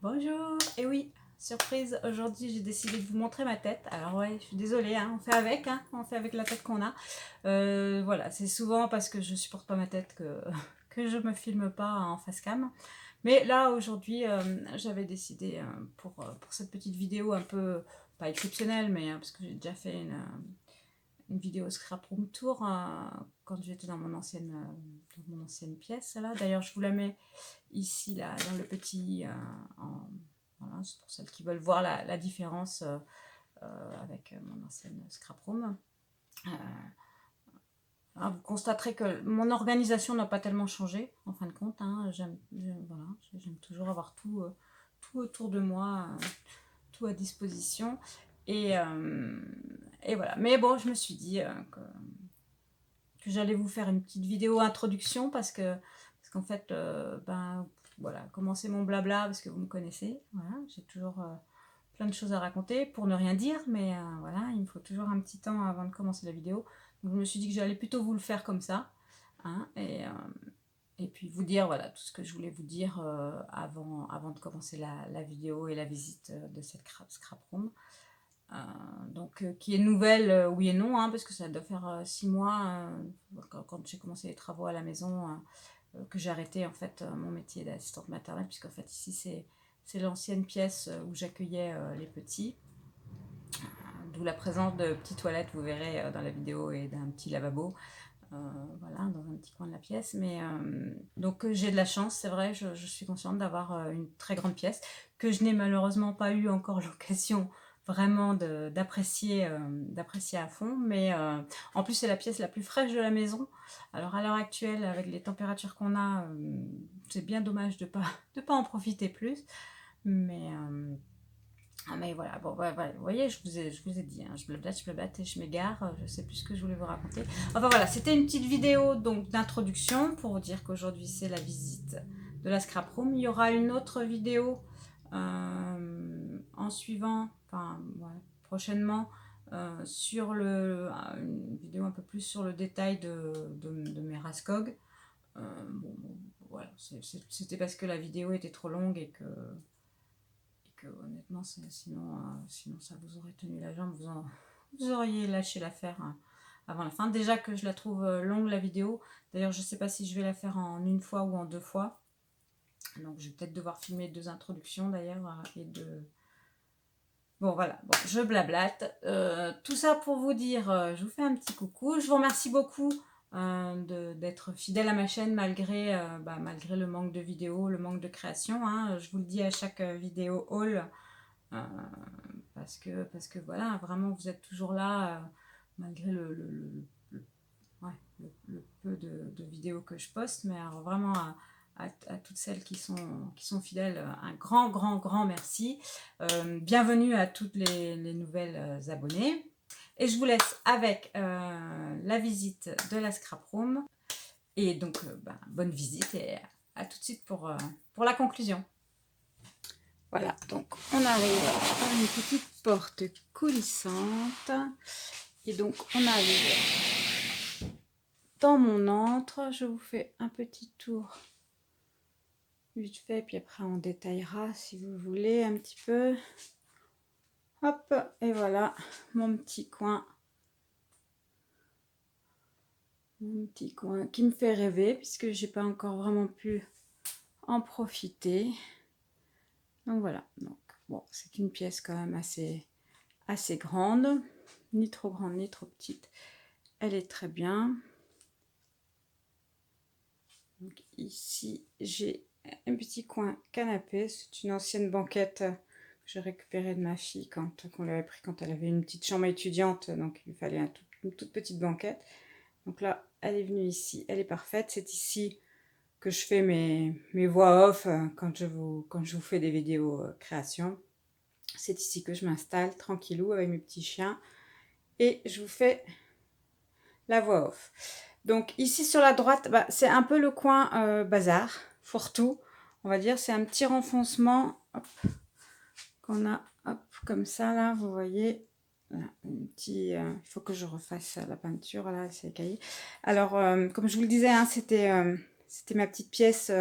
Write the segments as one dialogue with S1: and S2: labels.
S1: Bonjour. Et oui, surprise, aujourd'hui j'ai décidé de vous montrer ma tête. Alors ouais, je suis désolée, hein, on fait avec la tête qu'on a. Voilà, c'est souvent parce que je supporte pas ma tête que, que je me filme pas en face cam. Mais là, aujourd'hui, j'avais décidé pour cette petite vidéo un peu, pas exceptionnelle, mais parce que j'ai déjà fait une vidéo scrap room tour quand j'étais dans mon ancienne pièce. Là. D'ailleurs, je vous la mets ici, là, dans le petit... voilà, c'est pour celles qui veulent voir la différence avec mon ancienne scrap room. Vous constaterez que mon organisation n'a pas tellement changé, en fin de compte. Hein. Voilà, j'aime toujours avoir tout autour de moi, tout à disposition. Et, euh, et voilà. Mais bon, je me suis dit que j'allais vous faire une petite vidéo introduction parce qu'en fait, voilà, commencer mon blabla parce que vous me connaissez. Voilà, j'ai toujours plein de choses à raconter pour ne rien dire, mais voilà, il me faut toujours un petit temps avant de commencer la vidéo. Donc je me suis dit que j'allais plutôt vous le faire comme ça, hein, et puis vous dire voilà tout ce que je voulais vous dire avant de commencer la vidéo et la visite de cette scrap room. Donc qui est nouvelle, oui et non, hein, parce que ça doit faire 6 mois quand j'ai commencé les travaux à la maison que j'ai arrêté en fait mon métier d'assistante maternelle, puisqu'en fait ici c'est l'ancienne pièce où j'accueillais les petits, d'où la présence de petites toilettes, vous verrez dans la vidéo, et d'un petit lavabo. Voilà, dans un petit coin de la pièce. Mais donc j'ai de la chance, c'est vrai, je suis consciente d'avoir une très grande pièce que je n'ai malheureusement pas eu encore l'occasion vraiment d'apprécier à fond. Mais en plus, c'est la pièce la plus fraîche de la maison. Alors à l'heure actuelle, avec les températures qu'on a, c'est bien dommage de pas en profiter plus. Mais mais voilà, bon, voilà, vous voyez, je vous ai dit, hein, je blablate et je m'égare, je sais plus ce que je voulais vous raconter. Enfin voilà, c'était une petite vidéo donc d'introduction pour vous dire qu'aujourd'hui c'est la visite de la scrap room. Il y aura une autre vidéo en suivant, enfin ouais, prochainement, sur une vidéo un peu plus sur le détail de mes Raskog. Bon, voilà, c'était parce que la vidéo était trop longue et que honnêtement, sinon ça vous aurait tenu la jambe, vous auriez lâché l'affaire avant la fin. Déjà que je la trouve longue la vidéo. D'ailleurs, je ne sais pas si je vais la faire en une fois ou en deux fois. Donc, je vais peut-être devoir filmer deux introductions d'ailleurs et deux. Bon, voilà, bon, je blablate. Tout ça pour vous dire, je vous fais un petit coucou. Je vous remercie beaucoup d'être fidèle à ma chaîne malgré le manque de vidéos, le manque de création. Hein. Je vous le dis à chaque vidéo haul. Euh, parce que voilà, vraiment, vous êtes toujours là, malgré ouais, le peu de vidéos que je poste. Mais alors, vraiment, à toutes celles qui sont fidèles, un grand merci. Bienvenue à toutes les nouvelles abonnées. Et je vous laisse avec la visite de la scrap room. Et donc, bonne visite et à tout de suite pour la conclusion. Voilà, donc on arrive par une petite porte coulissante. Et donc on arrive dans mon antre. Je vous fais un petit tour vite fait, puis après on détaillera si vous voulez un petit peu. Hop, et voilà mon petit coin. Mon petit coin qui me fait rêver puisque j'ai pas encore vraiment pu en profiter. Donc voilà, donc bon, c'est une pièce quand même assez grande, ni trop grande ni trop petite. Elle est très bien. Donc ici, j'ai un petit coin canapé. C'est une ancienne banquette que j'ai récupérée de ma fille qu'on l'avait pris quand elle avait une petite chambre étudiante. Donc il lui fallait une toute petite banquette. Donc là, elle est venue ici. Elle est parfaite. C'est ici que je fais mes voix off quand je vous fais des vidéos création. C'est ici que je m'installe tranquillou avec mes petits chiens. Et je vous fais la voix off. Donc ici sur la droite, c'est un peu le coin bazar, fourre-tout, on va dire. C'est un petit renfoncement qu'on a, hop, comme ça là, vous voyez. Là, il faut que je refasse la peinture, là, c'est caillé. Alors, comme je vous le disais, hein, c'était ma petite pièce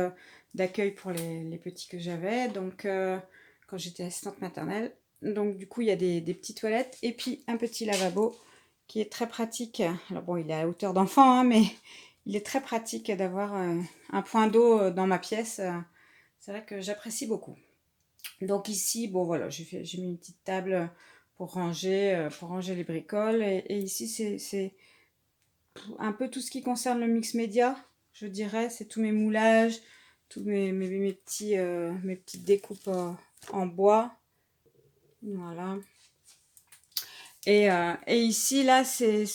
S1: d'accueil pour les petits que j'avais. Donc, quand j'étais assistante maternelle. Donc du coup, il y a des petites toilettes et puis un petit lavabo qui est très pratique. Alors bon, il est à la hauteur d'enfant, hein, mais il est très pratique d'avoir un point d'eau dans ma pièce. C'est vrai que j'apprécie beaucoup. Donc ici, bon voilà, j'ai mis une petite table pour ranger les bricoles. Et ici, c'est un peu tout ce qui concerne le mix média, je dirais. C'est tous mes moulages, tous mes petites découpes en bois. Voilà. Et ici, là, c'est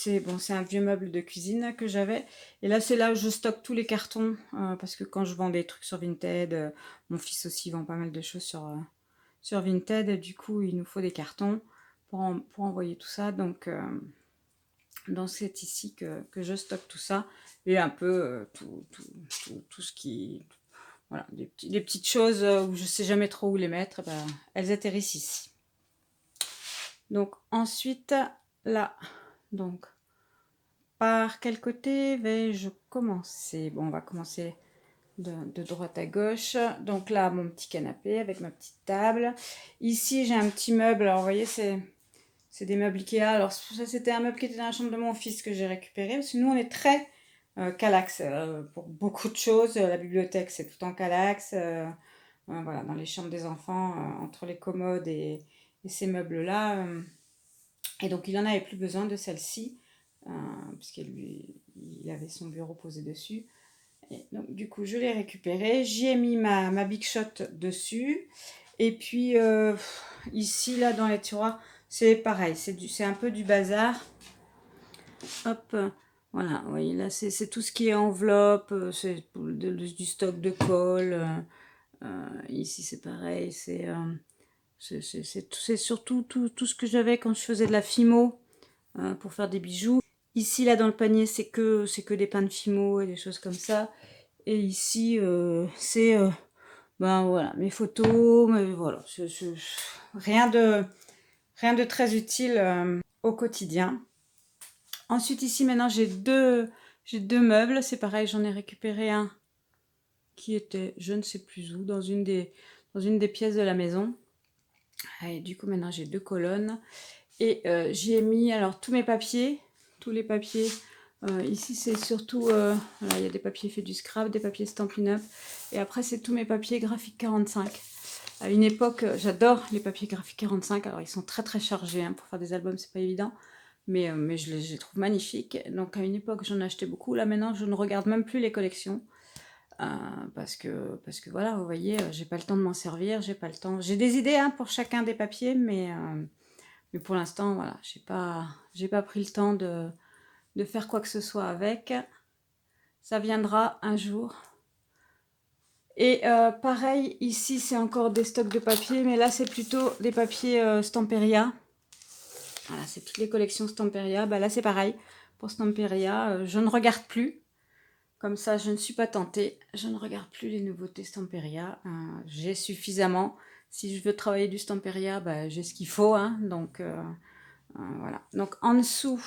S1: un vieux meuble de cuisine que j'avais. Et là, c'est là où je stocke tous les cartons. Parce que quand je vends des trucs sur Vinted, mon fils aussi vend pas mal de choses sur Vinted. Et du coup, il nous faut des cartons pour envoyer tout ça. Donc c'est ici que je stocke tout ça. Et un peu tout ce qui... Voilà, les petites choses où je sais jamais trop où les mettre, ben, elles atterrissent ici. Donc ensuite, là, donc par quel côté vais-je commencer? Bon, on va commencer de droite à gauche. Donc là, mon petit canapé avec ma petite table. Ici, j'ai un petit meuble. Alors, vous voyez, c'est des meubles Ikea. Alors, ça, c'était un meuble qui était dans la chambre de mon fils que j'ai récupéré. Parce que nous, on est très Kallax pour beaucoup de choses. La bibliothèque, c'est tout en Kallax. Voilà, dans les chambres des enfants, entre les commodes et ces meubles-là. Et donc, il n'en avait plus besoin de celle-ci, il avait son bureau posé dessus. Et donc, du coup, je l'ai récupéré. J'y ai mis ma Big Shot dessus. Et puis, ici, là, dans les tiroirs, c'est pareil. C'est un peu du bazar. Hop, voilà. Vous voyez, là, c'est tout ce qui est enveloppe. C'est du stock de colle. Ici, c'est pareil. C'est surtout tout ce que j'avais quand je faisais de la fimo pour faire des bijoux. Ici, là, dans le panier, c'est que des pains de fimo et des choses comme ça. Et ici, c'est ben voilà, mes photos, mais voilà, rien de très utile au quotidien. Ensuite, ici, maintenant, j'ai deux meubles. C'est pareil, j'en ai récupéré un qui était, je ne sais plus où, dans une des pièces de la maison. Et du coup, maintenant, j'ai deux colonnes. Et j'y ai mis alors tous les papiers. Ici, c'est surtout, voilà, il y a des papiers faits du scrap, des papiers Stampin' Up. Et après, c'est tous mes papiers graphiques 45. À une époque, j'adore les papiers graphiques 45. Alors, ils sont très très chargés hein, pour faire des albums, c'est pas évident. Mais je les trouve magnifiques. Donc, à une époque, j'en achetais beaucoup. Là, maintenant, je ne regarde même plus les collections. Parce que voilà, vous voyez, j'ai pas le temps de m'en servir, j'ai pas le temps. J'ai des idées hein, pour chacun des papiers, mais pour l'instant, voilà, j'ai pas pris le temps de faire quoi que ce soit avec. Ça viendra un jour. Et pareil, ici, c'est encore des stocks de papier, mais là, c'est plutôt des papiers Stamperia. Voilà, c'est toutes les collections Stamperia. Bah, là, c'est pareil. Pour Stamperia, je ne regarde plus. Comme ça, je ne suis pas tentée. Je ne regarde plus les nouveautés Stamperia. J'ai suffisamment. Si je veux travailler du Stamperia, bah, j'ai ce qu'il faut. Hein, donc, voilà. Donc, en dessous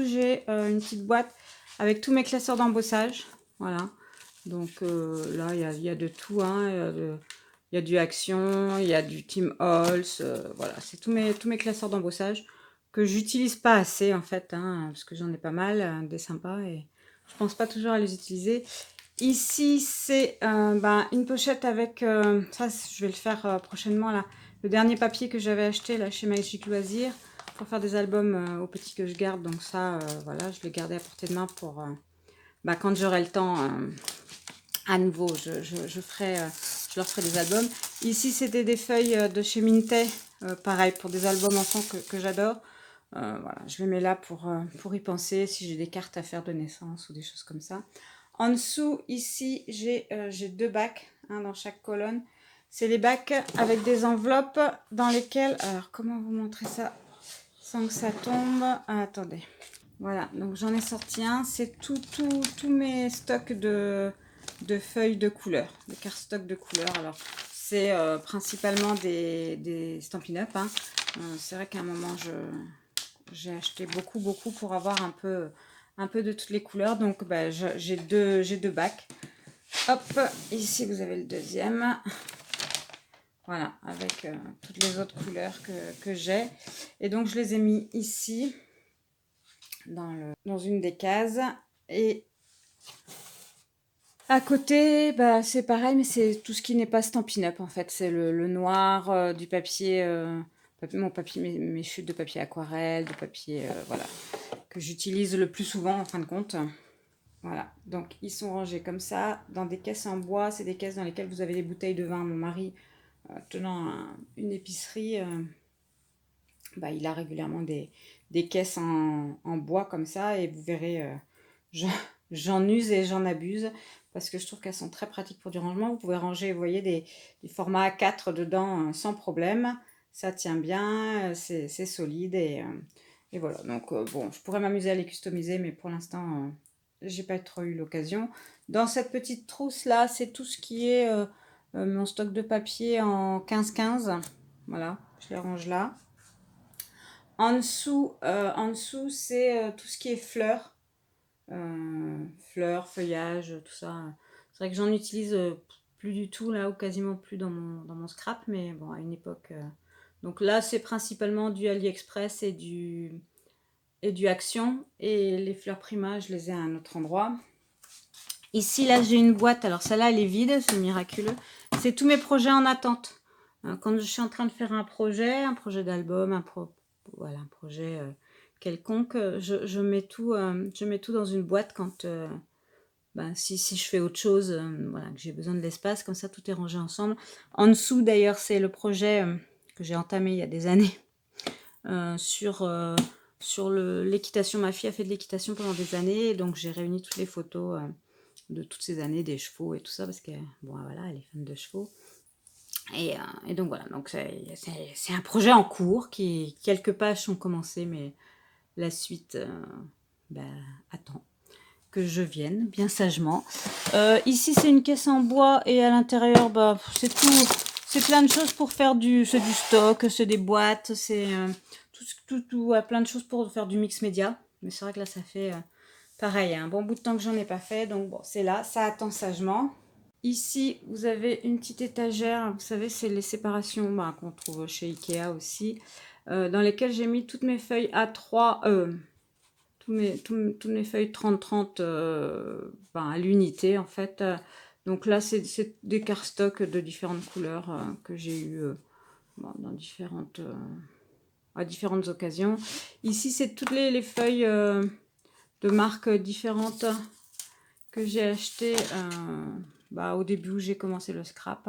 S1: j'ai une petite boîte avec tous mes classeurs d'embossage. Voilà. Donc, là, il y a de tout. Hein, il y a du Action, il y a du Tim Holtz. Voilà, c'est tous mes classeurs d'embossage que j'utilise pas assez, en fait. Hein, parce que j'en ai pas mal, des sympas. Et je pense pas toujours à les utiliser. Ici, c'est une pochette avec... ça, je vais le faire prochainement, là. Le dernier papier que j'avais acheté, là, chez Magic Loisirs, pour faire des albums aux petits que je garde. Donc ça, voilà, je l'ai gardé à portée de main pour... quand j'aurai le temps, à nouveau, je leur ferai des albums. Ici, c'était des feuilles de chez Minté. Pareil, pour des albums enfants que j'adore. Voilà, je les mets là pour y penser, si j'ai des cartes à faire de naissance ou des choses comme ça. En dessous, ici, j'ai deux bacs dans chaque colonne. C'est les bacs avec des enveloppes dans lesquelles... Alors, comment vous montrer ça sans que ça tombe? Attendez. Voilà, donc j'en ai sorti un. C'est tous mes stocks de feuilles de couleur, de cardstock de couleur. Alors, c'est principalement des Stampin' Up. Hein. C'est vrai qu'à un moment, j'ai acheté beaucoup pour avoir un peu de toutes les couleurs. Donc, j'ai deux bacs. Hop, ici, vous avez le deuxième. Voilà, avec toutes les autres couleurs que j'ai. Et donc, je les ai mis ici, dans une des cases. Et à côté, bah, c'est pareil, mais c'est tout ce qui n'est pas Stampin' Up, en fait. C'est le noir, du papier, mon papier, mes chutes de papier aquarelle, de papier, voilà, que j'utilise le plus souvent, en fin de compte. Voilà, donc ils sont rangés comme ça, dans des caisses en bois. C'est des caisses dans lesquelles vous avez des bouteilles de vin. Mon mari, tenant une épicerie, bah, il a régulièrement des caisses en bois comme ça. Et vous verrez, j'en j'en use et j'en abuse parce que je trouve qu'elles sont très pratiques pour du rangement. Vous pouvez ranger, vous voyez, des formats A4 dedans sans problème. Ça tient bien, c'est solide et voilà. Donc bon, je pourrais m'amuser à les customiser, mais pour l'instant, j'ai pas trop eu l'occasion. Dans cette petite trousse là, c'est tout ce qui est mon stock de papier en 15-15. Voilà, je les range là. En dessous c'est tout ce qui est fleurs. Fleurs, feuillage, tout ça. C'est vrai que j'en utilise plus du tout là, ou quasiment plus dans mon scrap, mais bon, à une époque. Donc là, c'est principalement du AliExpress et du Action. Et les fleurs Prima, je les ai à un autre endroit. Ici, là, j'ai une boîte. Alors, celle-là, elle est vide, c'est miraculeux. C'est tous mes projets en attente. Quand je suis en train de faire un projet d'album, voilà, un projet quelconque, je mets tout dans une boîte quand si je fais autre chose, voilà, que j'ai besoin de l'espace, comme ça tout est rangé ensemble. En dessous d'ailleurs, c'est le projet que j'ai entamé il y a des années sur l'équitation. Ma fille a fait de l'équitation pendant des années, et donc j'ai réuni toutes les photos de toutes ces années, des chevaux et tout ça, parce que bon, voilà, elle est fan de chevaux. Et donc voilà, donc c'est un projet en cours, quelques pages sont commencées, mais la suite attend que je vienne bien sagement. Ici c'est une caisse en bois, et à l'intérieur c'est tout, c'est plein de choses pour faire c'est du stock, c'est des boîtes, c'est plein de choses pour faire du mix média. Mais c'est vrai que là ça fait pareil, un bon bout de temps que j'en ai pas fait, donc bon, c'est là, ça attend sagement. Ici, vous avez une petite étagère, vous savez, c'est les séparations qu'on trouve chez Ikea aussi, dans lesquelles j'ai mis toutes mes feuilles A3, toutes mes feuilles 30-30 à l'unité en fait. Donc là, c'est des cardstock de différentes couleurs que j'ai eu dans à différentes occasions. Ici, c'est toutes les feuilles de marques différentes que j'ai achetées au début où j'ai commencé le scrap.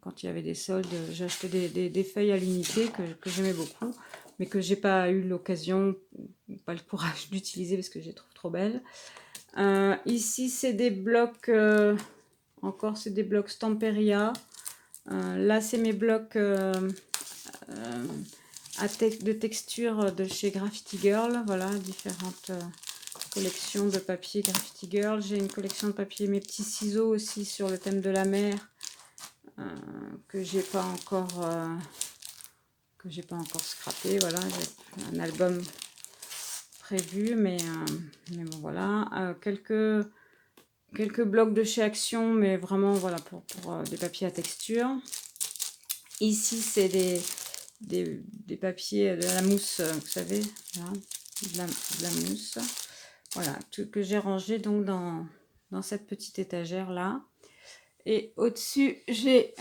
S1: Quand il y avait des soldes, j'ai acheté des feuilles à l'unité que j'aimais beaucoup, mais que j'ai pas eu l'occasion, pas le courage d'utiliser parce que je les trouve trop belles. Ici, c'est des blocs, encore c'est des blocs Stamperia. Là, c'est mes blocs de texture de chez Graffiti Girl. Voilà, différentes collections de papier Graffiti Girl. J'ai une collection de papier, mes petits ciseaux aussi sur le thème de la mer, que j'ai pas encore scrappé. Voilà, j'ai un album prévu, mais bon voilà, quelques blocs de chez Action, mais vraiment voilà pour des papiers à texture. Ici c'est des papiers de la mousse, vous savez, là, de la mousse, voilà, tout que j'ai rangé donc dans cette petite étagère là. Et au-dessus j'ai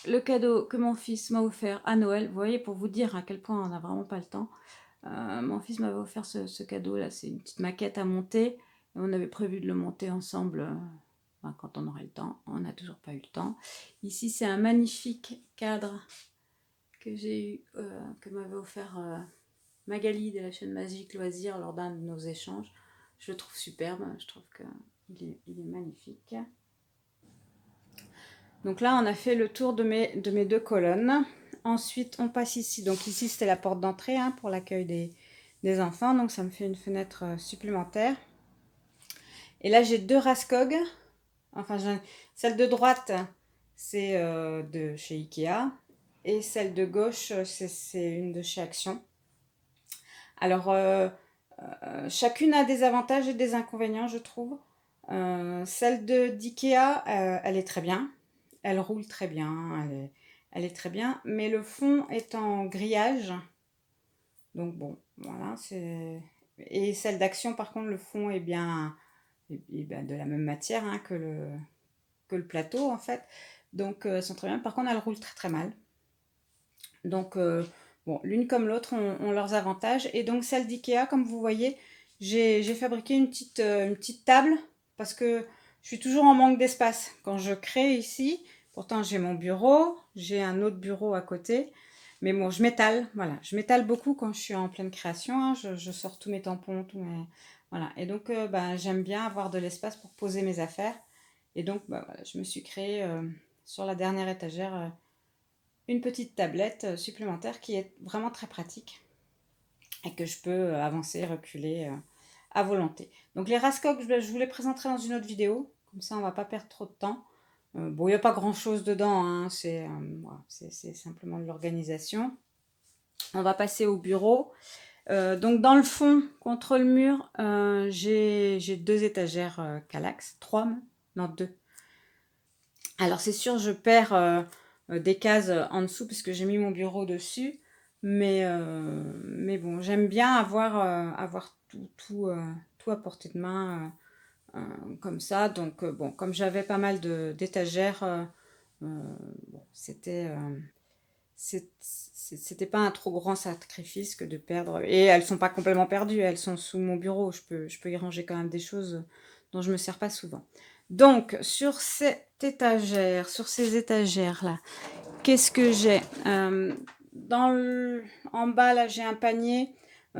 S1: le cadeau que mon fils m'a offert à Noël. Vous voyez, pour vous dire à quel point on n'a vraiment pas le temps. Mon fils m'avait offert ce cadeau là, c'est une petite maquette à monter, et on avait prévu de le monter ensemble quand on aurait le temps. On n'a toujours pas eu le temps. Ici c'est un magnifique cadre que j'ai eu, que m'avait offert Magali de la chaîne Magique Loisirs lors d'un de nos échanges. Je le trouve superbe, je trouve qu'il est magnifique. Donc là on a fait le tour de mes deux colonnes. Ensuite on passe ici, donc ici c'était la porte d'entrée pour l'accueil des enfants, donc ça me fait une fenêtre supplémentaire. Et là j'ai deux Raskog, enfin celle de droite c'est de chez Ikea, et celle de gauche c'est une de chez Action. Alors chacune a des avantages et des inconvénients, je trouve. Celle d'Ikea elle est très bien, elle roule très bien, elle est très bien, mais le fond est en grillage, donc bon, voilà, c'est... Et celle d'Action, par contre, le fond est bien, de la même matière hein, que le plateau, en fait. Donc, elles sont très bien. Par contre, elles roulent très très mal. Donc, bon, l'une comme l'autre ont leurs avantages. Et donc, celle d'IKEA, comme vous voyez, j'ai fabriqué une petite table parce que je suis toujours en manque d'espace. Quand je crée ici, pourtant j'ai mon bureau, j'ai un autre bureau à côté. Mais bon, je m'étale, voilà. Je m'étale beaucoup quand je suis en pleine création. Hein. Je sors tous mes tampons, tous mes... Voilà. Et donc, j'aime bien avoir de l'espace pour poser mes affaires. Et donc, voilà, je me suis créé sur la dernière étagère une petite tablette supplémentaire qui est vraiment très pratique et que je peux avancer, reculer à volonté. Donc les Raskog, je vous les présenterai dans une autre vidéo, comme ça on va pas perdre trop de temps. Bon, il n'y a pas grand chose dedans, hein, voilà, c'est simplement de l'organisation. On va passer au bureau. Donc dans le fond, contre le mur, j'ai 2 étagères Kallax, 3, non 2. Alors c'est sûr, je perds des cases en dessous puisque j'ai mis mon bureau dessus. Mais bon, j'aime bien avoir tout à portée de main comme ça. Donc bon, comme j'avais pas mal d'étagères, bon, c'était pas un trop grand sacrifice que de perdre. Et elles sont pas complètement perdues, elles sont sous mon bureau. Je peux y ranger quand même des choses dont je me sers pas souvent. Donc, sur cette étagère, sur ces étagères-là, qu'est-ce que j'ai en bas, là, j'ai un panier.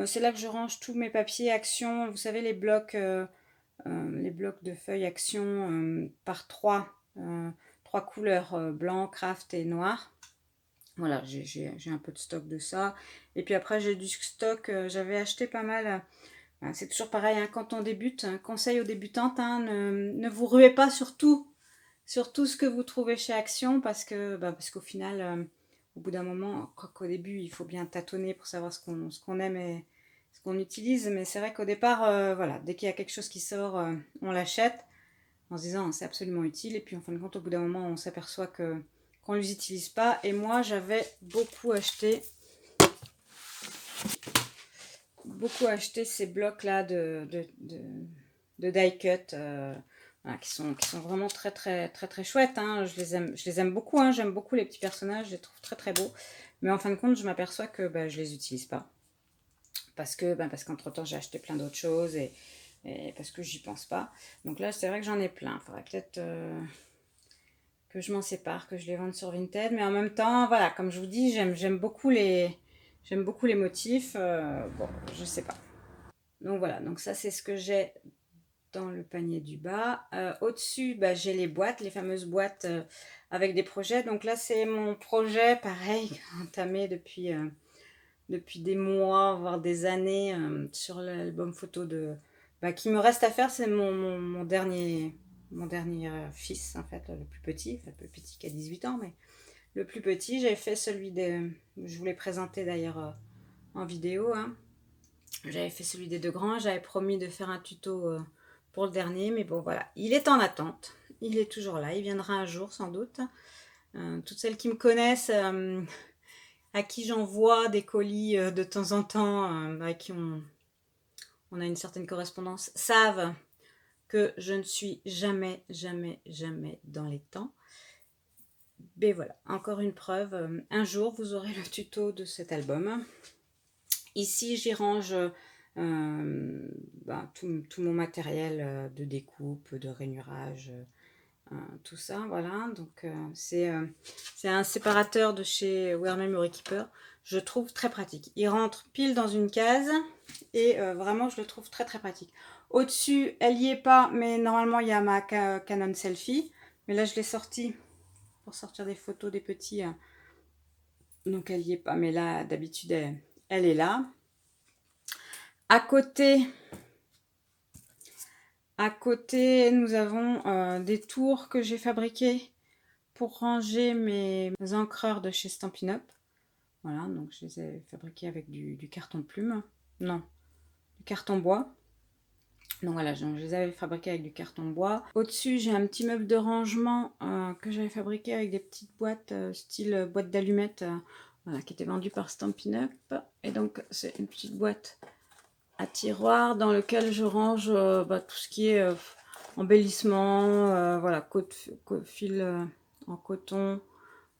S1: C'est là que je range tous mes papiers Action. Vous savez, les blocs de feuilles Action par trois couleurs, blanc, craft et noir. Voilà, j'ai un peu de stock de ça. Et puis après, j'ai du stock. J'avais acheté pas mal. C'est toujours pareil, hein, quand on débute. Un conseil aux débutantes, hein, ne vous ruez pas sur tout ce que vous trouvez chez Action parce qu'au final, au bout d'un moment, qu'au début, il faut bien tâtonner pour savoir ce qu'on aime et ce qu'on utilise. Mais c'est vrai qu'au départ, voilà, dès qu'il y a quelque chose qui sort, on l'achète en se disant c'est absolument utile. Et puis en fin de compte, au bout d'un moment, on s'aperçoit qu'on ne les utilise pas. Et moi, j'avais beaucoup acheté ces blocs-là de die cut. Voilà, qui sont vraiment très très très très chouettes. Hein. Je les aime beaucoup. Hein. J'aime beaucoup les petits personnages. Je les trouve très très beaux. Mais en fin de compte, je m'aperçois que je les utilise pas. Parce qu'entre temps, j'ai acheté plein d'autres choses et parce que j'y pense pas. Donc là, c'est vrai que j'en ai plein. Il faudrait peut-être que je m'en sépare, que je les vende sur Vinted. Mais en même temps, voilà, comme je vous dis, j'aime beaucoup les motifs. Bon, je sais pas. Donc voilà, donc ça c'est ce que j'ai dans le panier du bas. Au-dessus, j'ai les boîtes, les fameuses boîtes avec des projets. Donc là, c'est mon projet, pareil, entamé depuis des mois, voire des années, sur l'album photo qui me reste à faire. C'est mon dernier fils, en fait, le plus petit, enfin, le plus petit qui a 18 ans, mais le plus petit. J'avais fait celui je vous l'ai présenté d'ailleurs en vidéo, hein. J'avais fait celui des 2 grands, j'avais promis de faire un tuto pour le dernier, mais bon voilà, il est en attente, il est toujours là, il viendra un jour sans doute. Toutes celles qui me connaissent, à qui j'envoie des colis de temps en temps, avec qui on a une certaine correspondance, savent que je ne suis jamais, jamais, jamais dans les temps. Mais voilà, encore une preuve, un jour vous aurez le tuto de cet album. Ici, j'y range tout mon matériel de découpe, de rainurage, tout ça, voilà. Donc, c'est un séparateur de chez Wear Memory Keeper. Je trouve très pratique. Il rentre pile dans une case et vraiment, je le trouve très, très pratique. Au-dessus, elle n'y est pas, mais normalement, il y a ma Canon Selfie. Mais là, je l'ai sortie pour sortir des photos des petits. Donc, elle n'y est pas. Mais là, d'habitude, elle est là. À côté, nous avons des tours que j'ai fabriqués pour ranger mes encreurs de chez Stampin' Up. Voilà, donc je les ai fabriqués avec du carton plume. Non, du carton bois. Donc voilà, je les avais fabriqués avec du carton bois. Au-dessus, j'ai un petit meuble de rangement que j'avais fabriqué avec des petites boîtes, style boîte d'allumettes, voilà, qui était vendue par Stampin' Up. Et donc, c'est une petite boîte à tiroir dans lequel je range tout ce qui est embellissement, voilà, fil en coton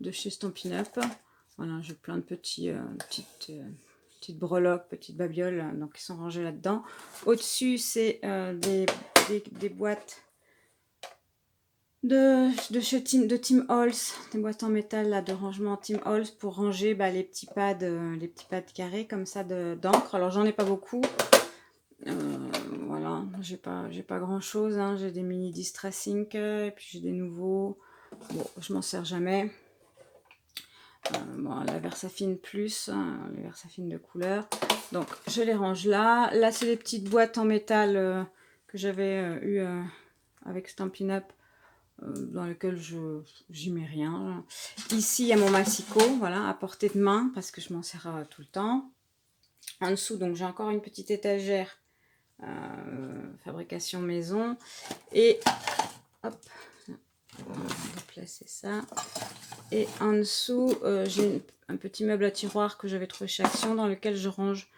S1: de chez Stampin' Up. Voilà, j'ai plein de petites breloques, petites babioles, donc qui sont rangées là-dedans. Au-dessus, c'est des boîtes de Tim Holtz, des boîtes en métal là, de rangement Tim Holtz pour ranger les petits pads carrés comme ça d'encre. Alors j'en ai pas beaucoup. Voilà, j'ai pas grand chose, hein. J'ai des mini Distress Ink et puis j'ai des nouveaux. Bon, je m'en sers jamais. Bon, la Versafine plus, hein, les Versafine de couleur. Donc je les range là. Là c'est les petites boîtes en métal que j'avais eu avec Stampin' Up, dans lesquelles j'y mets rien. Ici il y a mon massicot, voilà, à portée de main parce que je m'en sers tout le temps. En dessous donc j'ai encore une petite étagère fabrication maison et hop, on va déplacer ça. Et en dessous, j'ai un petit meuble à tiroir que j'avais trouvé chez Action dans lequel je range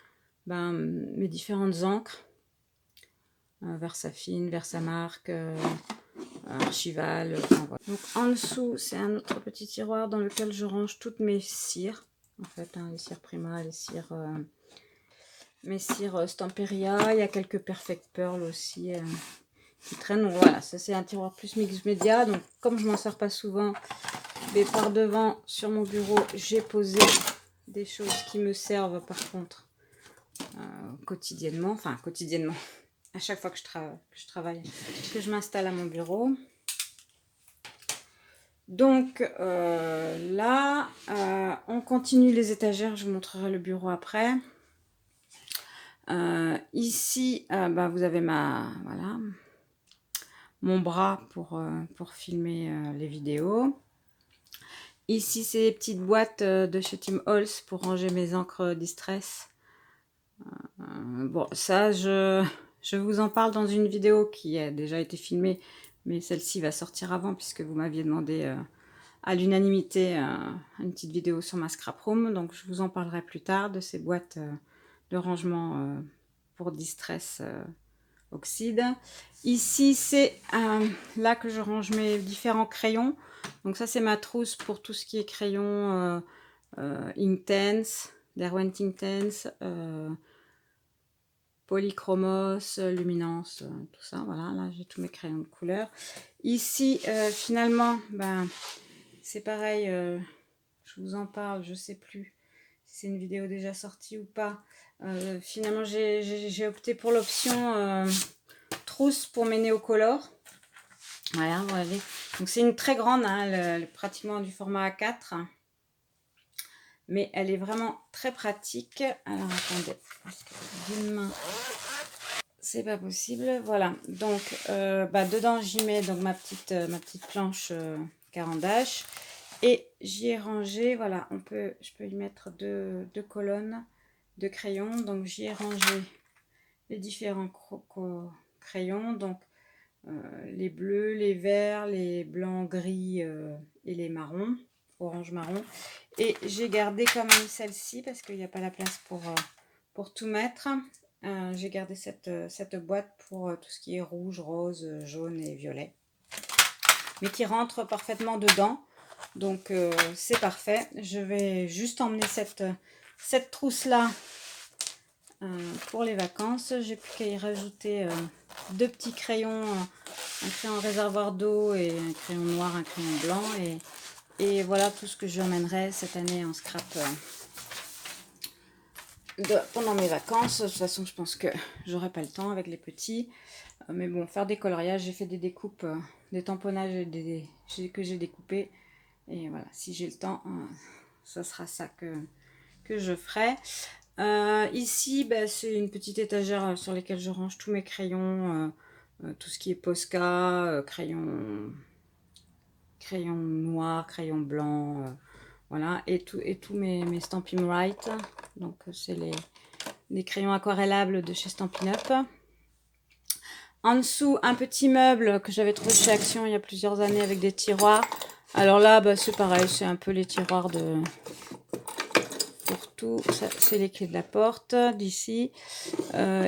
S1: mes différentes encres. Versafine, Versamark, Archival. Voilà. Donc en dessous, c'est un autre petit tiroir dans lequel je range toutes mes cires. En fait, hein, les cires Prima, mes cires Stamperia. Il y a quelques Perfect Pearl aussi qui traînent. Donc voilà, ça c'est un tiroir plus mix média. Donc comme je m'en sers pas souvent, mais par devant sur mon bureau j'ai posé des choses qui me servent par contre quotidiennement, à chaque fois que je travaille, que je m'installe à mon bureau. Donc là on continue les étagères, je vous montrerai le bureau après. Ici vous avez mon bras pour filmer les vidéos. Ici, c'est les petites boîtes de chez Tim Holtz pour ranger mes encres Distress. Bon, ça, je vous en parle dans une vidéo qui a déjà été filmée, mais celle-ci va sortir avant puisque vous m'aviez demandé à l'unanimité une petite vidéo sur ma scrap room. Donc, je vous en parlerai plus tard de ces boîtes de rangement pour Distress oxyde. Ici, c'est là que je range mes différents crayons. Donc ça, c'est ma trousse pour tout ce qui est crayon Inktense, Derwent Inktense, Polychromos, Luminance, tout ça. Voilà, là, j'ai tous mes crayons de couleur. Ici, finalement, c'est pareil, je vous en parle, je sais plus si c'est une vidéo déjà sortie ou pas. Finalement, j'ai opté pour l'option trousse pour mes néocolores. Voilà, vous voyez. Donc c'est une très grande, hein, pratiquement du format A4. Mais elle est vraiment très pratique. Alors attendez, parce que d'une main, c'est pas possible. Voilà, donc dedans j'y mets donc ma petite planche Caran d'Ache. Et j'y ai rangé, voilà, je peux y mettre deux colonnes de crayons. Donc j'y ai rangé les différents crayons. Donc les bleus, les verts, les blancs, gris et les marrons, orange marron. Et j'ai gardé quand même celle-ci parce qu'il n'y a pas la place pour tout mettre. J'ai gardé cette boîte pour tout ce qui est rouge, rose, jaune et violet. Mais qui rentre parfaitement dedans. Donc c'est parfait. Je vais juste emmener cette trousse-là pour les vacances. J'ai plus qu'à y rajouter deux petits crayons, un crayon réservoir d'eau et un crayon noir, un crayon blanc. Et voilà tout ce que j'emmènerai cette année en scrap pendant mes vacances. De toute façon, je pense que j'aurai pas le temps avec les petits. Mais bon, faire des coloriages, j'ai fait des découpes, des tamponnages que j'ai découpés. Et voilà, si j'ai le temps, ça sera ça que je ferai. Ici, c'est une petite étagère sur laquelle je range tous mes crayons, tout ce qui est Posca, crayon noir, crayon blanc, voilà, et tous mes Stampin' Write. Donc c'est les crayons aquarellables de chez Stampin' Up. En dessous, un petit meuble que j'avais trouvé chez Action il y a plusieurs années avec des tiroirs. Alors là, bah, c'est pareil, c'est un peu les tiroirs pour tout. C'est les clés de la porte d'ici.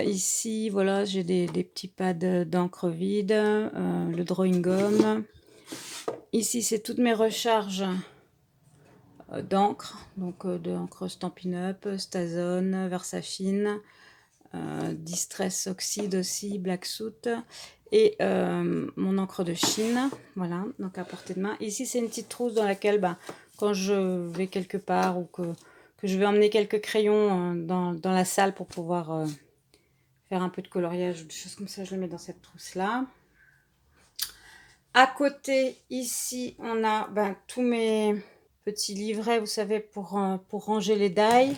S1: Ici, voilà, j'ai des petits pads d'encre vide, le drawing gum. Ici, c'est toutes mes recharges d'encre, donc d'encre Stampin' Up, Stazone, Versafine, Distress Oxide aussi, Black Soot, et mon encre de Chine, voilà, donc à portée de main. Ici, c'est une petite trousse dans laquelle, bah, quand je vais quelque part ou que je vais emmener quelques crayons dans la salle pour pouvoir faire un peu de coloriage ou des choses comme ça, je le mets dans cette trousse-là. À côté, ici, on a tous mes petits livrets, vous savez, pour ranger les die.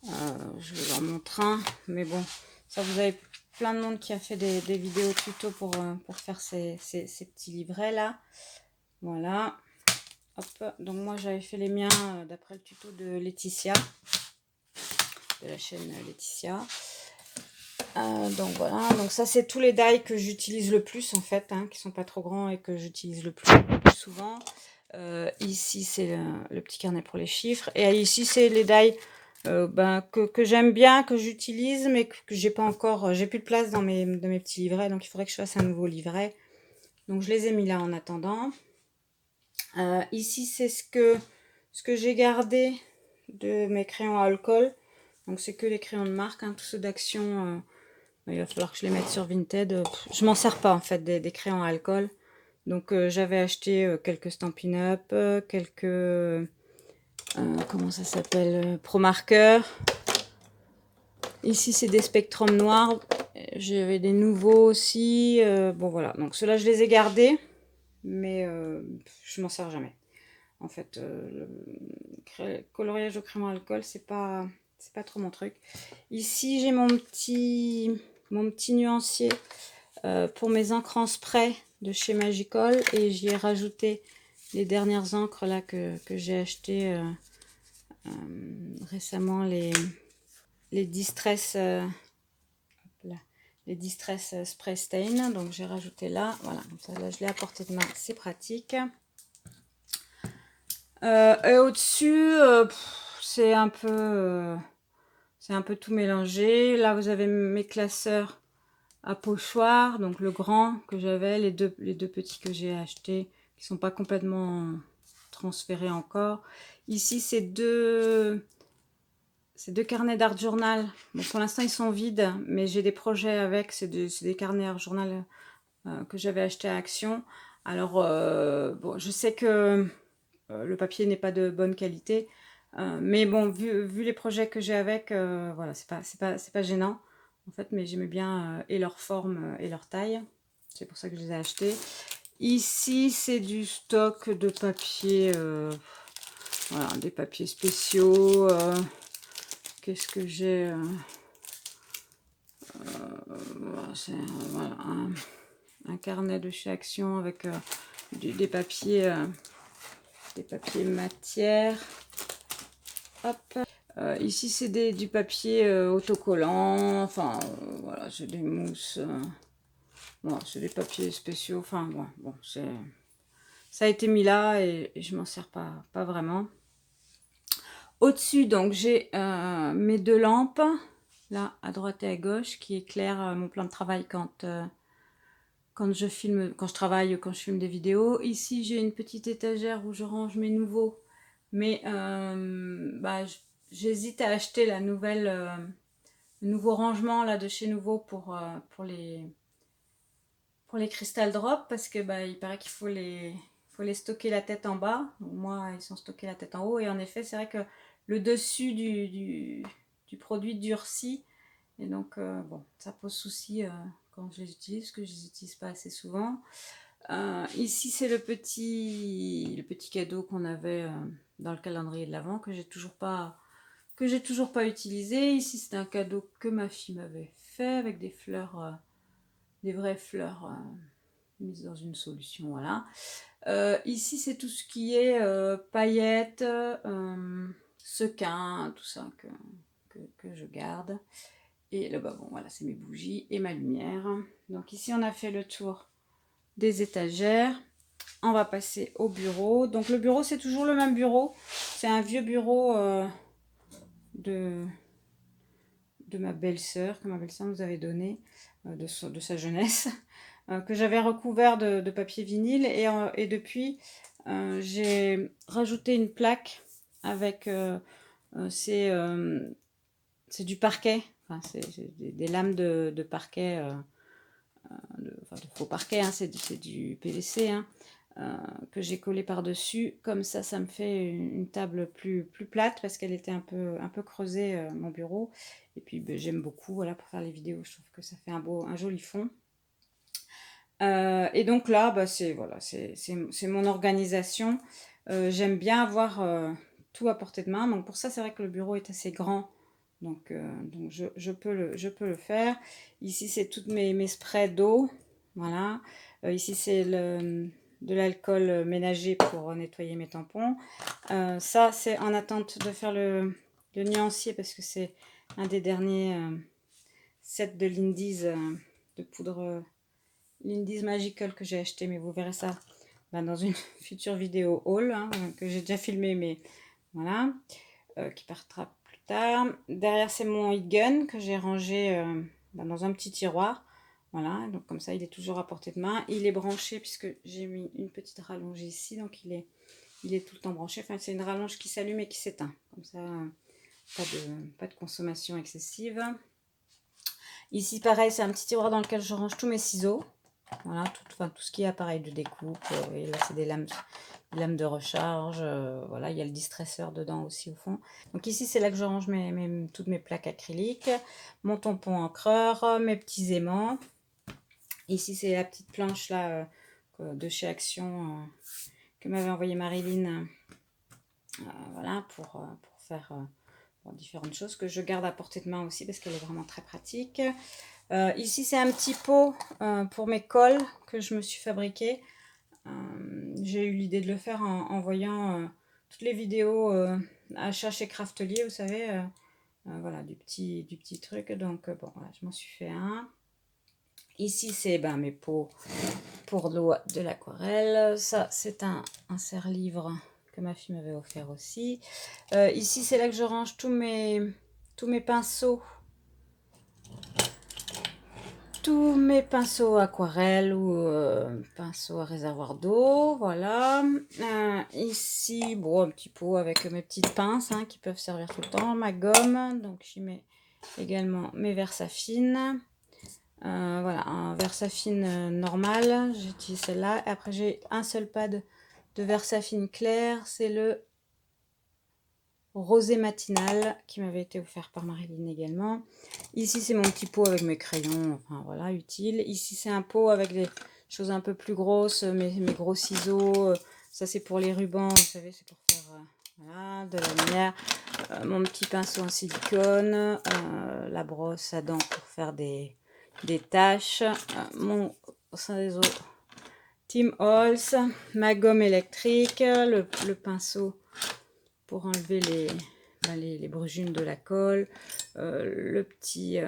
S1: Je vous en montre un, mais bon, ça, vous avez plein de monde qui a fait des vidéos tuto pour faire ces petits livrets-là. Voilà. Hop. Donc, moi, j'avais fait les miens d'après le tuto de Laetitia, de la chaîne Laetitia. Donc voilà, donc ça c'est tous les die que j'utilise le plus en fait, qui sont pas trop grands et que j'utilise le plus souvent. Ici c'est le petit carnet pour les chiffres, et ici c'est les die que j'aime bien, que j'utilise, mais que j'ai pas encore, j'ai plus de place dans mes petits livrets, donc il faudrait que je fasse un nouveau livret. Donc je les ai mis là en attendant. Ici c'est ce que j'ai gardé de mes crayons à alcool. Donc c'est que les crayons de marque, tous ceux d'Action. Il va falloir que je les mette sur Vinted. Je m'en sers pas en fait des crayons à alcool. Donc j'avais acheté quelques Stampin' Up, quelques comment ça s'appelle, Pro Marker. Ici c'est des Spectrum noirs. J'avais des nouveaux aussi. Bon voilà. Donc ceux-là je les ai gardés, mais je m'en sers jamais. En fait, le coloriage au crayon à alcool, c'est pas trop mon truc. Ici j'ai mon petit nuancier pour mes encres en spray de chez Magical, et j'y ai rajouté les dernières encres là que j'ai acheté récemment, les Distress les Distress Spray Stain. Donc j'ai rajouté là, voilà, comme ça là je l'ai à portée de main, c'est pratique. Et au-dessus c'est un peu tout mélangé. Là vous avez mes classeurs à pochoir, donc le grand que j'avais, les deux petits que j'ai achetés qui sont pas complètement transférés encore. Ici c'est deux carnets d'art journal. Bon, pour l'instant ils sont vides, mais j'ai des projets avec. C'est des carnets art journal que j'avais acheté à Action. Alors bon, je sais que le papier n'est pas de bonne qualité, mais bon, vu les projets que j'ai avec, voilà, c'est pas gênant en fait, mais j'aimais bien et leur forme et leur taille, c'est pour ça que je les ai achetés. Ici c'est du stock de papier, voilà, des papiers spéciaux. Qu'est-ce que j'ai, c'est voilà, un carnet de chez Action avec des papiers matière. Hop. Ici c'est du papier autocollant, enfin voilà, c'est des mousses, bon, c'est des papiers spéciaux, enfin bon, ça a été mis là et je m'en sers pas vraiment. Au-dessus donc j'ai mes deux lampes là à droite et à gauche qui éclairent mon plan de travail quand je filme, quand je travaille, quand je filme des vidéos. Ici j'ai une petite étagère où je range mes nouveaux, mais j'hésite à acheter le nouveau rangement là de chez Nouveau pour les Crystal Drop, parce que il paraît qu'il faut les stocker la tête en bas. Donc, moi ils sont stockés la tête en haut, et en effet c'est vrai que le dessus du produit durcit, et donc bon, ça pose souci quand je les utilise, parce que je les utilise pas assez souvent. Ici c'est le petit cadeau qu'on avait dans le calendrier de l'Avent, que j'ai toujours pas utilisé. Ici c'est un cadeau que ma fille m'avait fait avec des fleurs, des vraies fleurs mises dans une solution, voilà. Ici c'est tout ce qui est paillettes, sequins, tout ça que je garde. Et là-bas, bon, voilà, c'est mes bougies et ma lumière. Donc ici, on a fait le tour des étagères. On va passer au bureau. Donc le bureau, c'est toujours le même bureau. C'est un vieux bureau de ma belle-sœur, que ma belle-sœur nous avait donné, de sa jeunesse, que j'avais recouvert de papier vinyle. Et depuis, j'ai rajouté une plaque avec... c'est du parquet. Enfin, c'est des lames de parquet, de faux parquet, hein, c'est du PVC, hein, que j'ai collé par-dessus. Comme ça me fait une table plus plate parce qu'elle était un peu creusée, mon bureau. Et puis j'aime beaucoup, voilà, pour faire les vidéos, je trouve que ça fait un joli fond. Et donc là, bah, c'est mon organisation. J'aime bien avoir tout à portée de main. Donc pour ça, c'est vrai que le bureau est assez grand. Donc je peux le faire. Ici, c'est toutes mes sprays d'eau. Voilà. Ici, c'est de l'alcool ménager pour nettoyer mes tampons. Ça, c'est en attente de faire le nuancier parce que c'est un des derniers sets de Lindy's de poudre Lindy's Magical que j'ai acheté. Mais vous verrez ça dans une future vidéo haul, hein, que j'ai déjà filmé, mais voilà, qui partira plus tard. Derrière, c'est mon heat gun que j'ai rangé dans un petit tiroir. Voilà, donc comme ça, il est toujours à portée de main. Il est branché puisque j'ai mis une petite rallonge ici, donc il est tout le temps branché. Enfin, c'est une rallonge qui s'allume et qui s'éteint. Comme ça, pas de consommation excessive. Ici, pareil, c'est un petit tiroir dans lequel je range tous mes ciseaux. Voilà, tout ce qui est appareil de découpe. Et là, c'est des lames de recharge. Voilà, il y a le distresseur dedans aussi au fond. Donc ici, c'est là que je range toutes mes plaques acryliques, mon tampon encreur, mes petits aimants. Ici, c'est la petite planche là de chez Action que m'avait envoyé Marilyn. Voilà, pour faire différentes choses que je garde à portée de main aussi parce qu'elle est vraiment très pratique. Ici, c'est un petit pot pour mes cols que je me suis fabriqué. J'ai eu l'idée de le faire en voyant toutes les vidéos achat chez Craftelier, vous savez, voilà, du petit truc. Donc, bon, voilà, je m'en suis fait un. Ici, c'est mes pots pour de l'aquarelle. Ça, c'est un serre-livre que ma fille m'avait offert aussi. Ici, c'est là que je range tous mes pinceaux. Tous mes pinceaux aquarelle ou pinceaux à réservoir d'eau, voilà. Ici, bon, un petit pot avec mes petites pinces qui peuvent servir tout le temps, ma gomme, donc j'y mets également mes Versafine. Voilà, un Versafine normal, j'utilise celle-là. Après, j'ai un seul pad de Versafine clair, c'est le rosé matinal qui m'avait été offert par Marilyn également. Ici, c'est mon petit pot avec mes crayons, enfin voilà, utile. Ici, c'est un pot avec des choses un peu plus grosses, mes gros ciseaux. Ça, c'est pour les rubans, vous savez, c'est pour faire voilà, de la lumière. Mon petit pinceau en silicone, la brosse à dents pour faire des taches, mon ciseau Tim Holtz, ma gomme électrique, le pinceau pour enlever les brujunes de la colle, le petit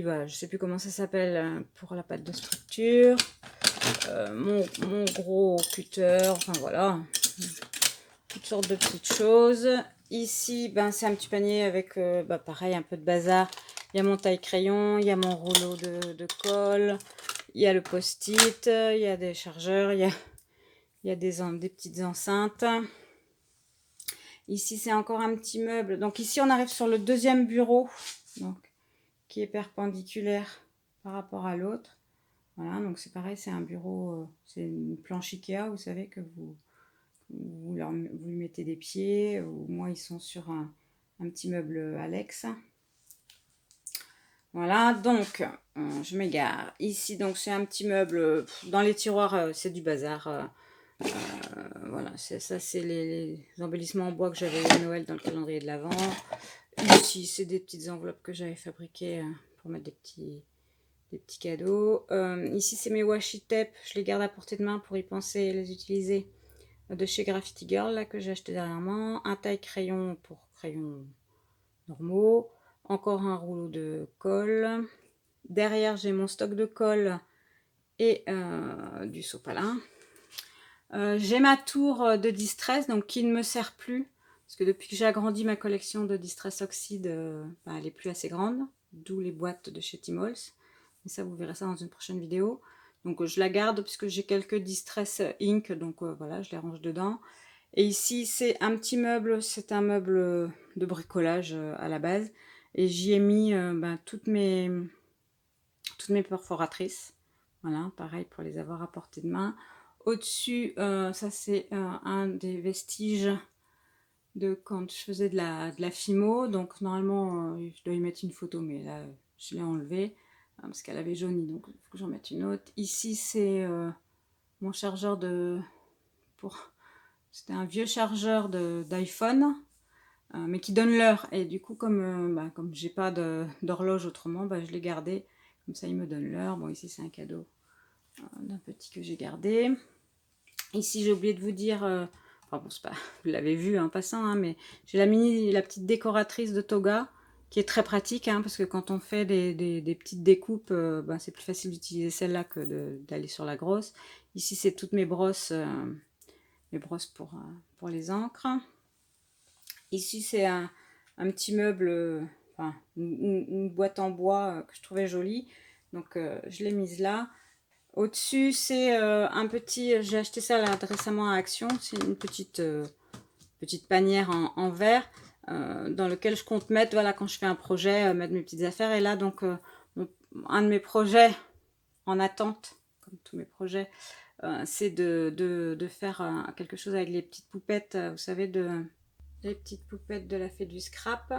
S1: voilà, je sais plus comment ça s'appelle pour la pâte de structure, mon gros cutter, enfin voilà, toutes sortes de petites choses. Ici, c'est un petit panier avec pareil, un peu de bazar. Il y a mon taille-crayon, il y a mon rouleau de colle, il y a le post-it, il y a des chargeurs, il y a des petites enceintes. Ici, c'est encore un petit meuble. Donc ici, on arrive sur le deuxième bureau, donc, qui est perpendiculaire par rapport à l'autre. Voilà, donc c'est pareil, c'est un bureau, c'est une planche Ikea, vous savez, que vous lui mettez des pieds. Ou moi, ils sont sur un petit meuble Alex. Voilà, donc, je m'égare. Ici, donc, c'est un petit meuble. Dans les tiroirs, c'est du bazar. Voilà, ça c'est les embellissements en bois que j'avais eu à Noël dans le calendrier de l'Avent. Ici, c'est des petites enveloppes que j'avais fabriquées pour mettre des petits cadeaux. Ici, c'est mes washi tape. Je les garde à portée de main pour y penser et les utiliser. De chez Graffiti Girl, là, que j'ai acheté dernièrement. Un taille crayon pour crayon normaux. Encore un rouleau de colle. Derrière, j'ai mon stock de colle et du sopalin. J'ai ma tour de Distress, donc qui ne me sert plus. Parce que depuis que j'ai agrandi ma collection de Distress Oxide, elle n'est plus assez grande. D'où les boîtes de chez Timols. Mais ça, vous verrez ça dans une prochaine vidéo. Donc je la garde puisque j'ai quelques Distress Ink. Donc voilà, je les range dedans. Et ici, c'est un petit meuble. C'est un meuble de bricolage à la base. Et j'y ai mis toutes mes perforatrices. Voilà, pareil pour les avoir à portée de main. Au-dessus, ça c'est un des vestiges de quand je faisais de la fimo. Donc normalement, je dois y mettre une photo, mais là, je l'ai enlevée parce qu'elle avait jauni. Donc il faut que j'en mette une autre. Ici, c'est mon chargeur de... C'était un vieux chargeur d'iPhone, mais qui donne l'heure. Et du coup, comme j'ai pas d'horloge autrement, je l'ai gardé. Comme ça, il me donne l'heure. Bon, ici, c'est un cadeau d'un petit que j'ai gardé. Ici, j'ai oublié de vous dire, enfin bon, c'est pas, vous l'avez vu en passant, hein, mais j'ai la petite décoratrice de Toga, qui est très pratique, hein, parce que quand on fait des petites découpes, c'est plus facile d'utiliser celle-là que d'aller sur la grosse. Ici, c'est toutes mes brosses pour les encres. Ici, c'est un petit meuble, une boîte en bois que je trouvais jolie, donc je l'ai mise là. Au-dessus, c'est un petit... J'ai acheté ça là, récemment à Action. C'est une petite panière en verre dans lequel je compte mettre, voilà, quand je fais un projet, mettre mes petites affaires. Et là, donc, un de mes projets en attente, comme tous mes projets, c'est de faire quelque chose avec les petites poupettes, vous savez, les petites poupettes de la fée du scrap.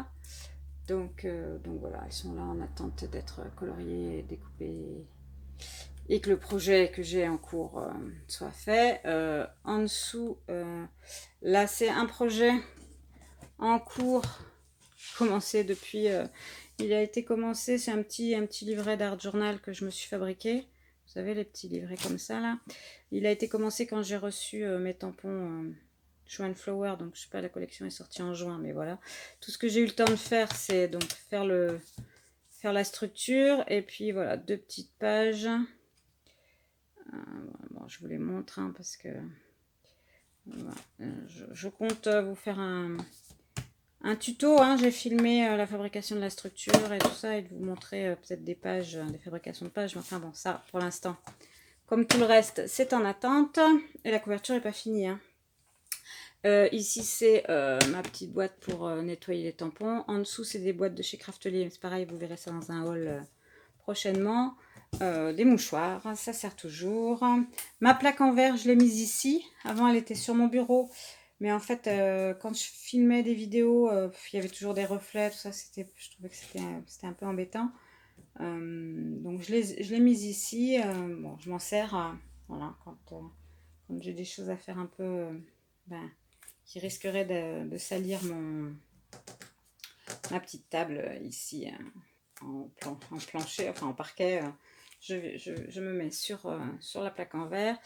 S1: Donc voilà, elles sont là en attente d'être coloriées et découpées et que le projet que j'ai en cours soit fait. En dessous, là c'est un projet en cours commencé depuis... il a été commencé, c'est un petit livret d'art journal que je me suis fabriqué. Vous savez, les petits livrets comme ça là. Il a été commencé quand j'ai reçu mes tampons Show and Flower, donc je sais pas, la collection est sortie en juin, mais voilà. Tout ce que j'ai eu le temps de faire, c'est donc faire la structure, et puis voilà, 2 petites pages. Bon, je vous les montre hein, parce que je compte vous faire un tuto. Hein. J'ai filmé la fabrication de la structure et tout ça, et de vous montrer peut-être des pages, des fabrications de pages. Mais enfin bon, ça pour l'instant, comme tout le reste, c'est en attente. Et la couverture n'est pas finie. Hein. Ici, c'est ma petite boîte pour nettoyer les tampons. En dessous, c'est des boîtes de chez Craftelier. C'est pareil, vous verrez ça dans un haul prochainement. Des mouchoirs, ça sert toujours. Ma plaque en verre, je l'ai mise ici. Avant, elle était sur mon bureau. Mais en fait, quand je filmais des vidéos, il y avait toujours des reflets, tout ça. Je trouvais que c'était un peu embêtant. Donc, je l'ai mise ici. Bon, je m'en sers voilà, quand j'ai des choses à faire un peu qui risqueraient de salir ma petite table ici en plancher, enfin en parquet. Je me mets sur la plaque en verre.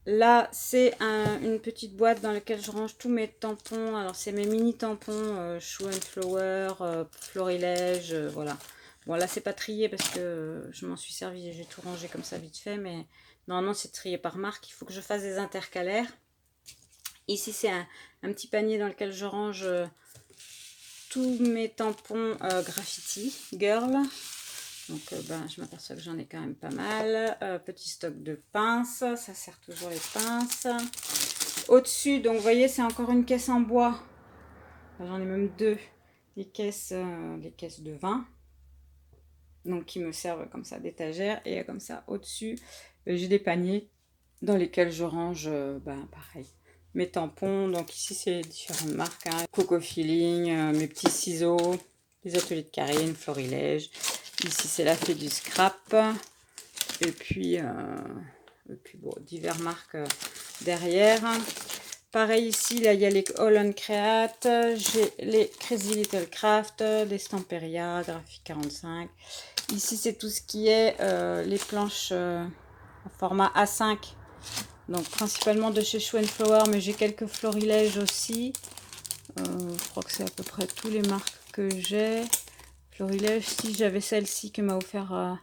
S1: Là, c'est une petite boîte dans laquelle je range tous mes tampons. Alors, c'est mes mini tampons Show and Flower, Florilège, voilà. Bon, là, c'est pas trié parce que je m'en suis servi et j'ai tout rangé comme ça vite fait. Mais normalement, c'est trié par marque. Il faut que je fasse des intercalaires. Ici, c'est un petit panier dans lequel je range tous mes tampons graffiti girl. Donc je m'aperçois que j'en ai quand même pas mal. Petit stock de pinces, ça sert toujours les pinces. Au-dessus, donc vous voyez, c'est encore une caisse en bois. J'en ai même 2. Les caisses de vin. Donc qui me servent comme ça d'étagère. Et comme ça, au-dessus, j'ai des paniers dans lesquels je range, pareil, mes tampons. Donc ici, c'est différentes marques. Hein. Coco Feeling, mes petits ciseaux, les ateliers de Karine, Florilège. Ici, c'est la fée du scrap. Et puis bon, diverses marques derrière. Pareil ici, là, il y a les All on Create. J'ai les Crazy Little Craft, des Stamperia, Graphique 45. Ici, c'est tout ce qui est les planches en format A5. Donc principalement de chez Show & Flower, mais j'ai quelques florilèges aussi. Je crois que c'est à peu près tous les marques que j'ai. Florilège, si j'avais celle-ci que m'a offert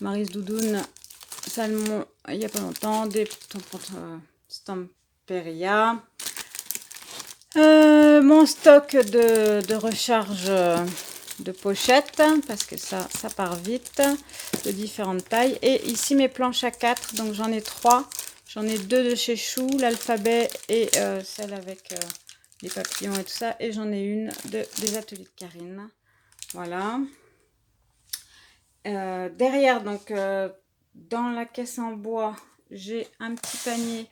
S1: Maryse Doudoune Salmon il n'y a pas longtemps, des Stamperia. Mon stock de recharge de pochettes, parce que ça part vite, de différentes tailles. Et ici mes planches à 4, donc j'en ai 3. J'en ai 2 de chez Chou, l'alphabet et celle avec les papillons et tout ça. Et j'en ai une des ateliers de Karine. Voilà. Derrière, donc, dans la caisse en bois, j'ai un petit panier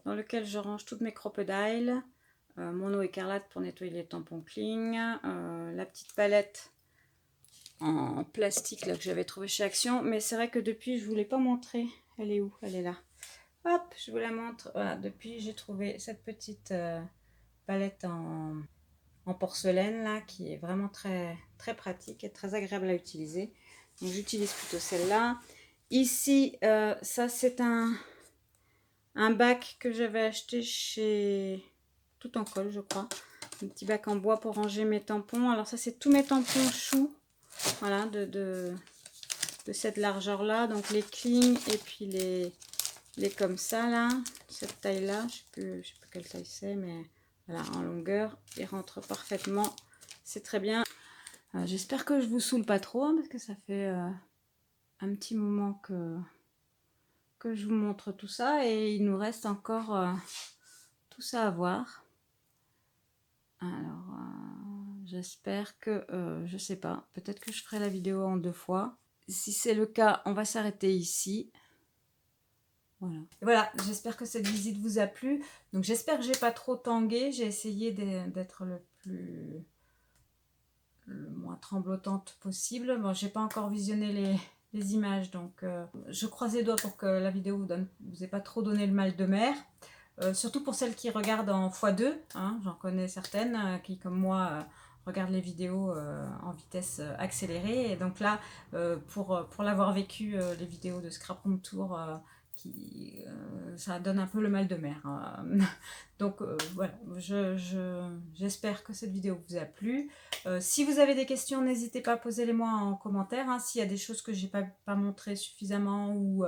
S1: dans lequel je range toutes mes crocodiles. Mon eau écarlate pour nettoyer les tampons cling. La petite palette en plastique là, que j'avais trouvé chez Action. Mais c'est vrai que depuis, je ne vous l'ai pas montré. Elle est où? Elle est là. Hop, je vous la montre. Voilà, depuis, j'ai trouvé cette petite palette en porcelaine là, qui est vraiment très, très pratique et très agréable à utiliser. Donc j'utilise plutôt celle-là. Ici, ça c'est un bac que j'avais acheté chez Tout en Colle, je crois. Un petit bac en bois pour ranger mes tampons. Alors ça c'est tous mes tampons Chou. Voilà, de cette largeur-là. Donc les cling et puis les comme ça là. Cette taille-là. Je ne sais plus quelle taille c'est, mais voilà, en longueur. Il rentre parfaitement. C'est très bien. J'espère que je vous saoule pas trop, hein, parce que ça fait un petit moment que je vous montre tout ça. Et il nous reste encore tout ça à voir. Alors, j'espère que, je sais pas, peut-être que je ferai la vidéo en 2 fois. Si c'est le cas, on va s'arrêter ici. Voilà. Et voilà, j'espère que cette visite vous a plu. Donc j'espère que j'ai pas trop tangué. J'ai essayé d'être le moins tremblotante possible. Bon, j'ai pas encore visionné les images, donc je croise les doigts pour que la vidéo vous ait pas trop donné le mal de mer. Surtout pour celles qui regardent en x2, hein, j'en connais certaines qui, comme moi, regardent les vidéos en vitesse accélérée. Et donc là, pour l'avoir vécu, les vidéos de Scrap Room Tour, ça donne un peu le mal de mer. Donc voilà, j'espère que cette vidéo vous a plu. Si vous avez des questions, n'hésitez pas à poser-les moi en commentaire. Hein, s'il y a des choses que j'ai pas montrées suffisamment ou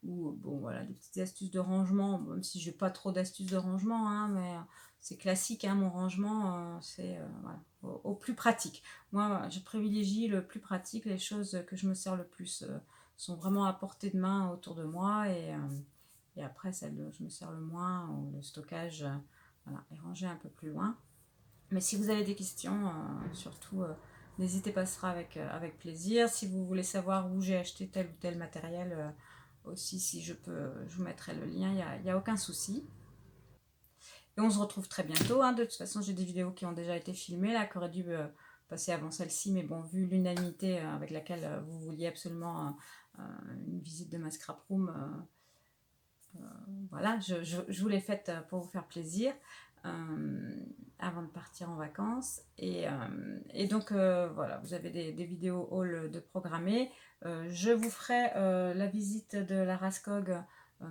S1: bon voilà, des petites astuces de rangement, même si j'ai pas trop d'astuces de rangement, hein, mais c'est classique, hein, mon rangement, c'est voilà, au plus pratique. Moi, voilà, je privilégie le plus pratique, les choses que je me sers le plus sont vraiment à portée de main autour de moi, et après celles dont je me sers le moins, ou le stockage, voilà, est rangé un peu plus loin. Mais si vous avez des questions, surtout n'hésitez pas, ce sera avec plaisir. Si vous voulez savoir où j'ai acheté tel ou tel matériel, aussi, si je peux, je vous mettrai le lien, il n'y a aucun souci. Et on se retrouve très bientôt, hein. De toute façon, j'ai des vidéos qui ont déjà été filmées, là, qui auraient dû passer avant celle-ci, mais bon, vu l'unanimité avec laquelle vous vouliez absolument une visite de ma scrap room, voilà, je vous l'ai faite pour vous faire plaisir avant de partir en vacances. Et donc voilà, vous avez des vidéos haul de programmées. Je vous ferai la visite de la Raskog,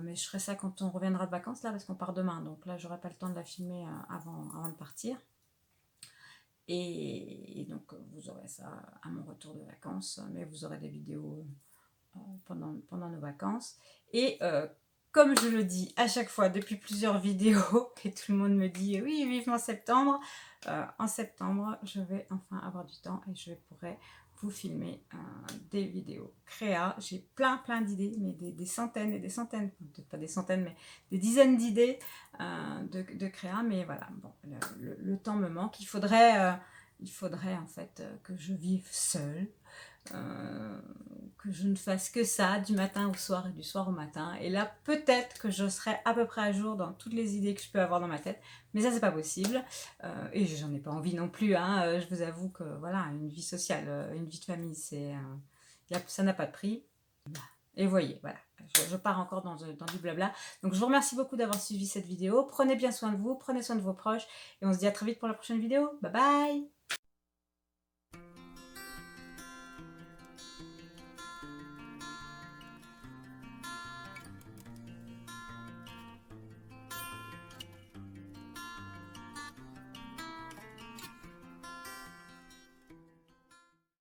S1: mais je ferai ça quand on reviendra de vacances là, parce qu'on part demain, donc là j'aurai pas le temps de la filmer avant de partir. Et donc vous aurez ça à mon retour de vacances, mais vous aurez des vidéos pendant nos vacances. Et comme je le dis à chaque fois depuis plusieurs vidéos, et tout le monde me dit oui, vivement septembre, en septembre je vais enfin avoir du temps et je pourrai vous filmer des vidéos créa. J'ai plein d'idées, mais des centaines et des centaines, peut-être pas des centaines, mais des dizaines d'idées de créa. Mais voilà, bon, le temps me manque. Il faudrait en fait que je vive seule, que je ne fasse que ça du matin au soir et du soir au matin, et là peut-être que je serai à peu près à jour dans toutes les idées que je peux avoir dans ma tête, mais ça c'est pas possible, et j'en ai pas envie non plus, hein. Je vous avoue que voilà, une vie sociale, une vie de famille, ça n'a pas de prix. Et voyez, voilà, je pars encore dans du blabla. Donc je vous remercie beaucoup d'avoir suivi cette vidéo. Prenez bien soin de vous, prenez soin de vos proches, et on se dit à très vite pour la prochaine vidéo. Bye bye!